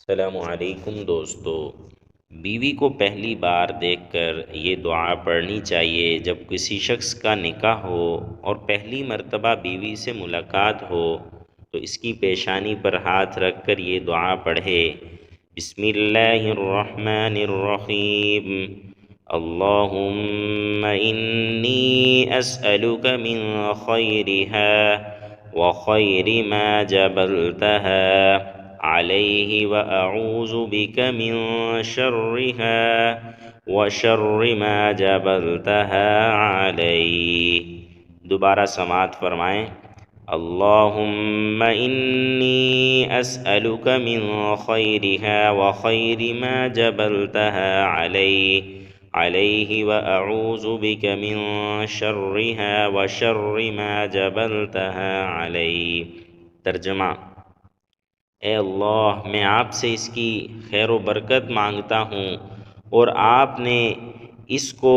السلام علیکم دوستو، بیوی کو پہلی بار دیکھ کر یہ دعا پڑھنی چاہیے جب کسی شخص کا نکاح ہو اور پہلی مرتبہ بیوی سے ملاقات ہو تو اس کی پیشانی پر ہاتھ رکھ کر یہ دعا پڑھے۔ بسم اللہ الرحمن الرحیم، اللہم انی اسألک من خیرها وخیر ما جبلتها علیہ وأعوذ بک من شرها وشر ما جبلتها علیہ۔ دوبارہ سماعت فرمائیں۔ اللہم انی اسألک من خیرها وخیر ما جبلتها علیہ وأعوذ بک من شرها وشر ما جبلتها علیہ۔ ترجمہ: اے اللہ، میں آپ سے اس کی خیر و برکت مانگتا ہوں، اور آپ نے اس کو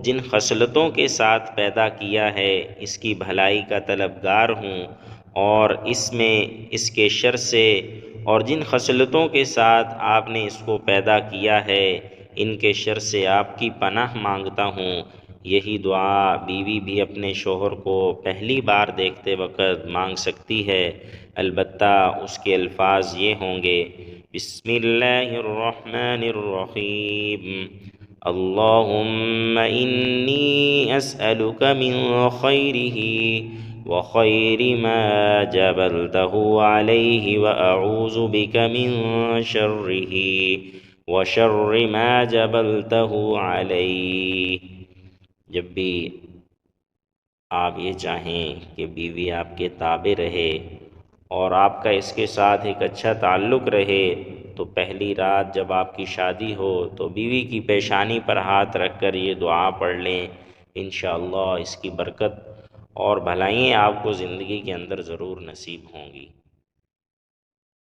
جن خصلتوں کے ساتھ پیدا کیا ہے اس کی بھلائی کا طلبگار ہوں، اور اس میں اس کے شر سے، اور جن خصلتوں کے ساتھ آپ نے اس کو پیدا کیا ہے ان کے شر سے آپ کی پناہ مانگتا ہوں۔ یہی دعا بیوی بھی اپنے شوہر کو پہلی بار دیکھتے وقت مانگ سکتی ہے، البتہ اس کے الفاظ یہ ہوں گے: بسم اللہ الرحمن الرحیم، اللہم انی اسألک من خیرہ وخیر ما جبلتہ علیہ وأعوذ بک من شرہ وشر ما جبلتہ علیہ۔ جب بھی آپ یہ چاہیں کہ بیوی آپ کے تابع رہے اور آپ کا اس کے ساتھ ایک اچھا تعلق رہے، تو پہلی رات جب آپ کی شادی ہو تو بیوی کی پیشانی پر ہاتھ رکھ کر یہ دعا پڑھ لیں، انشاءاللہ اس کی برکت اور بھلائیاں آپ کو زندگی کے اندر ضرور نصیب ہوں گی۔